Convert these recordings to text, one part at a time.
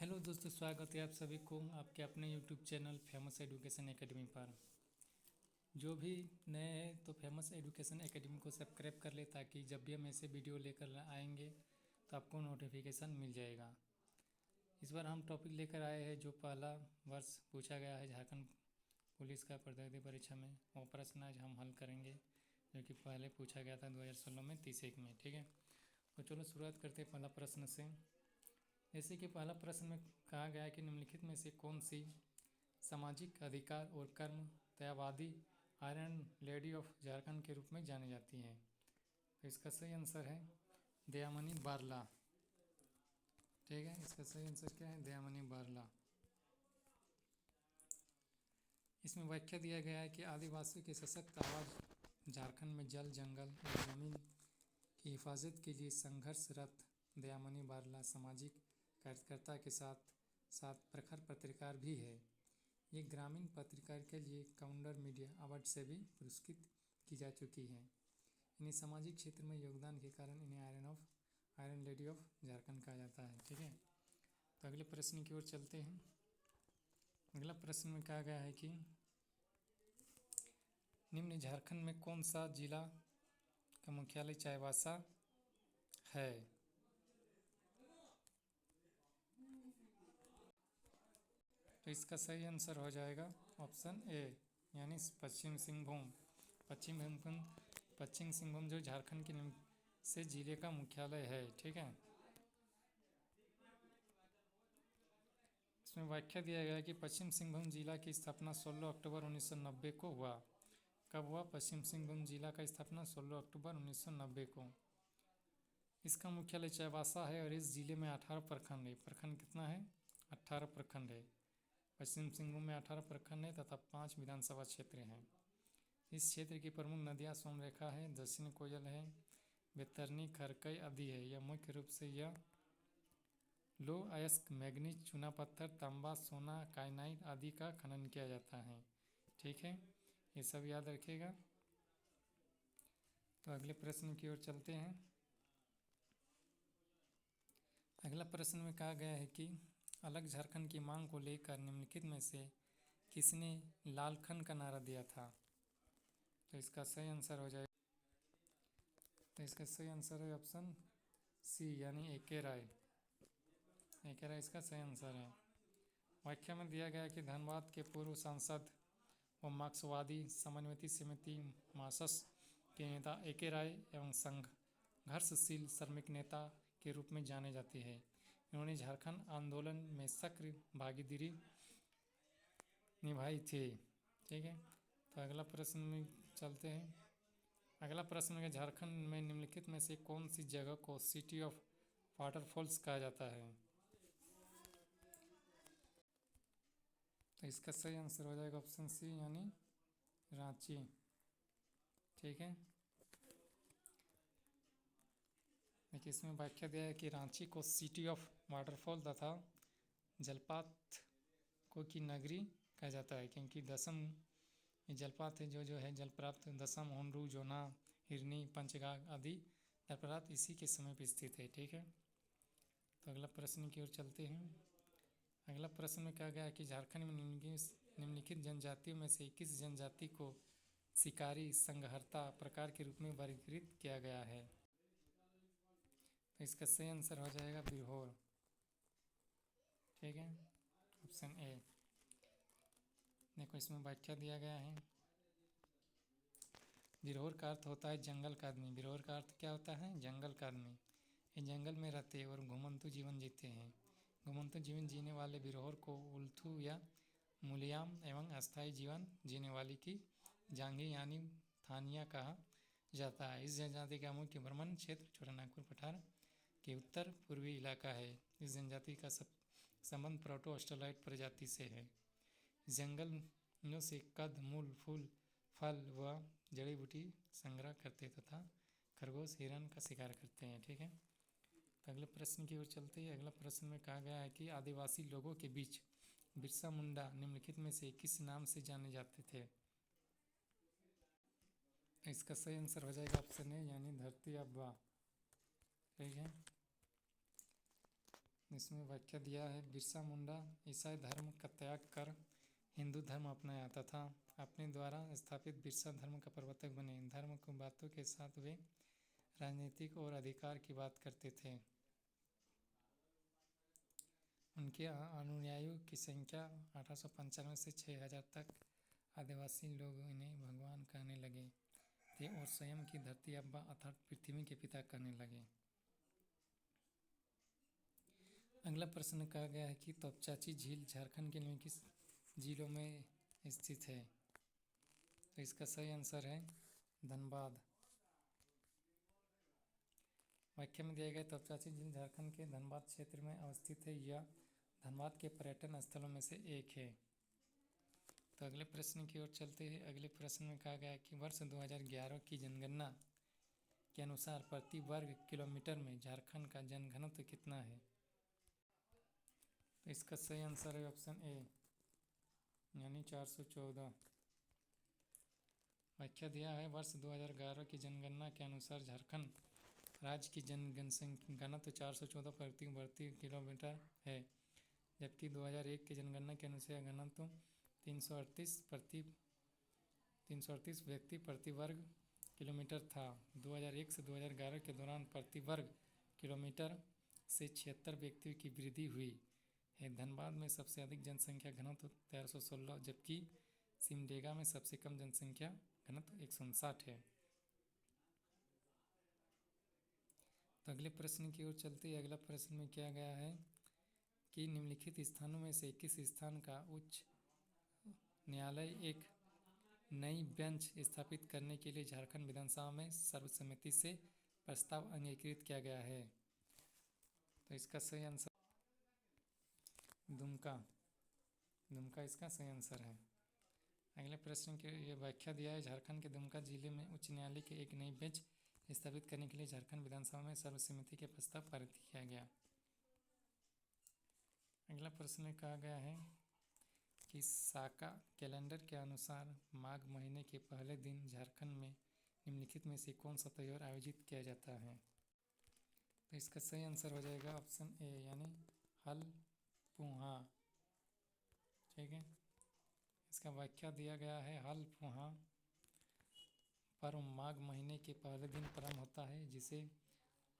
Hello दोस्तों, स्वागत है आप सभी को आपके अपने YouTube channel famous education academy पर। जो भी नए हैं तो फेमस एजुकेशन एकेडमी को सब्सक्राइब कर ले ताकि जब भी हम ऐसे वीडियो लेकर आएंगे तो आपको नोटिफिकेशन मिल जाएगा। इस बार हम टॉपिक लेकर आए हैं जो पहला वर्ष पूछा गया है झारखंड पुलिस का प्रतियोगी परीक्षा में, वो प्रश्न आज हम हल करेंगे जो कि पहले पूछा गया था 2016 में 30 में। ठीक है, तो चलो शुरुआत करते हैं पहला प्रश्न से। जैसे कि पहला प्रश्न में कहा गया है कि निम्नलिखित में से कौन सी सामाजिक अधिकार और कर्मठतावादी आयरन लेडी ऑफ झारखंड के रूप में जानी जाती हैं। तो इसका सही आंसर है दयामणि बारला। ठीक है, इसका सही आंसर क्या है? दयामणि बारला। इसमें व्याख्या दिया गया है कि आदिवासियों की सशक्त आवाज़ झारखंड में जल जंगल और जमीन की हिफाजत के लिए संघर्षरत दयामणि बारला सामाजिक कार्यकर्ता के साथ साथ प्रखर पत्रकार भी है। ये ग्रामीण पत्रकार के लिए काउंटर मीडिया अवार्ड से भी पुरस्कृत की जा चुकी हैं। इन्हें सामाजिक क्षेत्र में योगदान के कारण इन्हें आयरन लेडी ऑफ झारखंड कहा जाता है। ठीक है, तो अगले प्रश्न की ओर चलते हैं। अगला प्रश्न में कहा गया है कि निम्न झारखंड में कौन सा जिला का मुख्यालय चाईबासा है? तो इसका सही आंसर हो जाएगा ऑप्शन ए यानी पश्चिम सिंहभूम। पश्चिम सिंहभूम जो झारखंड के से जिले का मुख्यालय है। ठीक है, इसमें व्याख्या दिया गया है कि पश्चिम सिंहभूम जिला की स्थापना 16 अक्टूबर 1990 को हुआ। कब हुआ? पश्चिम सिंहभूम जिला का स्थापना 16 अक्टूबर 1990 को। इसका मुख्यालय चाईबासा है और इस जिले में 18 प्रखंड है। प्रखंड कितना है? 18 प्रखंड है। पश्चिम सिंहभूम में 18 प्रखंड है तथा 5 विधानसभा क्षेत्र हैं। इस क्षेत्र की प्रमुख नदियाँ सोमरेखा है, दक्षिण कोयल है, बैतरनी, खरकई आदि है। यह मुख्य रूप से यह लो अयस्क मैग्नीज, चूना पत्थर, तांबा, सोना, काइनाइट आदि का खनन किया जाता है। ठीक है, ये सब याद रखिएगा। तो अगले प्रश्न की ओर चलते हैं। अगला प्रश्न में कहा गया है कि अलग झारखंड की मांग को लेकर निम्नलिखित में से किसने लालखंड का नारा दिया था? तो इसका सही आंसर हो जाएगा ऑप्शन सी यानी ए.के. राय। ए.के. राय इसका सही आंसर है। व्याख्या में दिया गया कि धनबाद के पूर्व सांसद व मार्क्सवादी समन्वय समिति मार्क्सवादी के नेता ए.के. राय एवं संघर्षशील श्रमिक नेता के रूप में जाने जाते हैं। इन्होंने झारखंड आंदोलन में सक्रिय भागीदारी निभाई थी। ठीक है, तो अगला प्रश्न में चलते हैं। अगला प्रश्न है झारखंड में निम्नलिखित में से कौन सी जगह को सिटी ऑफ वाटरफॉल्स कहा जाता है? तो इसका सही आंसर हो जाएगा ऑप्शन सी यानी रांची। ठीक है, देखिए इसमें व्याख्या दिया है कि रांची को सिटी ऑफ वाटरफॉल तथा जलपात को की नगरी कहा जाता है क्योंकि दसम जलपात है जो है जल प्राप्त दसम, होनरू, जोना, हिरनी, पंचगाग आदि जलप्रपात इसी के समीप स्थित है। ठीक है, तो अगला प्रश्न की ओर चलते हैं। अगला प्रश्न में कहा गया है कि झारखंड में निम्नलिखित जनजातियों में से किस जनजाति को शिकारी संघहर्ता प्रकार के रूप में वर्गीकृत किया गया है? तो इसका सही आंसर हो जाएगा बिरहोर। ठीक है, ऑप्शन ए। देखो इसमें व्याख्या दिया गया है। बिरहोर का अर्थ होता है जंगल का आदमी। बिरहोर का अर्थ क्या होता है? जंगल का आदमी। ये जंगल में रहते और घुमंतु जीवन जीते हैं। घुमंतु जीवन जीने वाले बिरहोर को उल्थू या मूलियाम एवं अस्थायी जीवन जीने वाली की जांघी यानी थानिया कहा जाता है। इस जनजाति का मुख्य भ्रमण क्षेत्र छोटानागपुर पठार के उत्तर पूर्वी इलाका है। इस जनजाति का संबंध प्रोटो ऑस्ट्रेलाइट प्रजाति से है। जंगलों से कद, मूल, फूल, फल व जड़ी बूटी संग्रह करते तथा खरगोश, हिरण का शिकार करते हैं। ठीक है, तो अगले प्रश्न की ओर चलते हैं। अगला प्रश्न में कहा गया है कि आदिवासी लोगों के बीच बिरसा मुंडा निम्नलिखित में से किस नाम से जाने जाते थे? इसका सही आंसर हो जाएगा ऑप्शन ए यानी धरती अब्बा। ठीक है, इसमें व्याख्या दिया है, बिरसा मुंडा ईसाई धर्म का त्याग कर हिंदू धर्म अपनाया तथा अपने द्वारा स्थापित बिरसा धर्म का प्रवर्तक बने। धर्म की बातों के साथ वे राजनीतिक और अधिकार की बात करते थे। उनके अनुयायियों की संख्या 1895 से 6000 तक। आदिवासी लोग इन्हें भगवान कहने लगे थे और स्वयं की धरती अब्बा अर्थात पृथ्वी के पिता कहने लगे। अगला प्रश्न कहा गया है कि तोपचाची झील झारखंड के निम्नलिखित जिलों में स्थित है। तो इसका सही आंसर है धनबाद। व्याख्या में दिया गया तोपचाची झील झारखंड के धनबाद क्षेत्र में अवस्थित है। यह धनबाद के पर्यटन स्थलों में से एक है। तो अगले प्रश्न की ओर चलते हैं। अगले प्रश्न में कहा गया है कि वर्ष 2011 की जनगणना के अनुसार प्रति वर्ग किलोमीटर में झारखंड का जनघनत्व कितना है। तो इसका सही आंसर है ऑप्शन ए यानी 414। व्याख्या दिया है, वर्ष 2011 की जनगणना के अनुसार झारखंड राज्य की जनसंख्या घनत्व 414 प्रति वर्ग किलोमीटर है, जबकि 2001 की जनगणना के अनुसार घनत्व 338 व्यक्ति प्रति वर्ग किलोमीटर था। 2001 से 2011 के दौरान प्रति वर्ग किलोमीटर से 76 व्यक्तियों की वृद्धि हुई है। धनबाद में सबसे अधिक जनसंख्या घनत्व 1316, जबकि सिमडेगा में सबसे कम जनसंख्या घनत्व 159 है। तो अगले प्रश्न की ओर चलते हैं। अगला प्रश्न में क्या गया है कि निम्नलिखित स्थानों में से किस स्थान का उच्च न्यायालय एक नई बेंच स्थापित करने के लिए झारखंड विधानसभा में सर्वसम्मति से प्रस्ताव अंगीकृत किया गया है। तो इसका सही आंसर दुमका इसका सही आंसर है। अगले प्रश्न की ये व्याख्या दिया है, झारखंड के दुमका जिले में उच्च न्यायालय के एक नई बेंच स्थापित करने के लिए झारखंड विधानसभा में सर्वसम्मति के प्रस्ताव पारित किया गया। अगला प्रश्न में कहा गया है कि साका कैलेंडर के अनुसार माघ महीने के पहले दिन झारखंड में निम्नलिखित में से कौन सा त्योहार आयोजित किया जाता है। तो इसका सही आंसर हो जाएगा ऑप्शन ए यानी हल पुहा। ठीक है, इसका व्याख्या दिया गया है, हल पुहा पर्व माघ महीने के पहले दिन प्रारंभ होता है, जिसे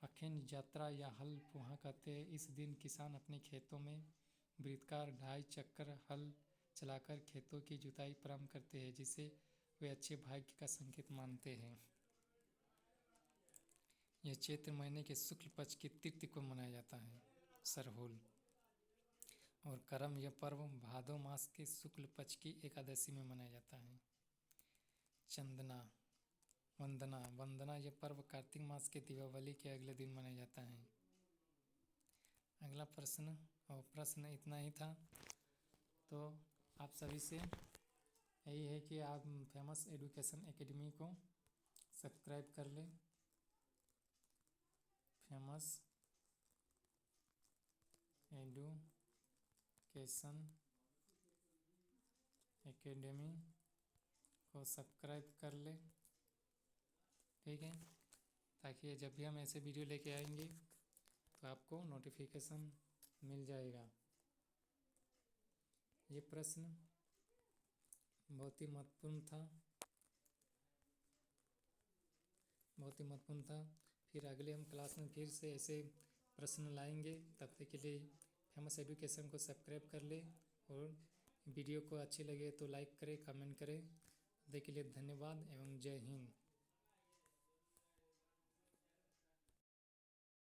अखेन यात्रा या हल पुहा कहते हैं। इस दिन किसान अपने खेतों में वृत्ताकार 2.5 चक्कर हल चलाकर खेतों की जुताई प्रारंभ करते हैं, जिसे वे अच्छे भाग्य का संकेत मानते हैं। यह चैत्र महीने के शुक्ल पक्ष की तृतीया को मनाया जाता है, सरहुल। और करम यह पर्व भादो मास के शुक्ल पक्ष की एकादशी में मनाया जाता है। वंदना यह पर्व कार्तिक मास के दीपावली के अगले दिन मनाया जाता है। अगला प्रश्न इतना ही था। तो आप सभी से यही है कि आप फेमस एजुकेशन एकेडमी को सब्सक्राइब कर लें। फेमस एजुकेशन एकेडमी को सब्सक्राइब कर ले, ठीक है, ताकि जब भी हम ऐसे वीडियो लेके आएंगे तो आपको नोटिफिकेशन मिल जाएगा। ये प्रश्न बहुत ही महत्वपूर्ण था। फिर अगले हम क्लास में फिर से ऐसे प्रश्न लाएंगे। तब तक के लिए फेमस एजुकेशन को सब्सक्राइब कर ले और वीडियो को अच्छे लगे तो लाइक करें, कमेंट करें। तब तक के लिए धन्यवाद एवं जय हिंद।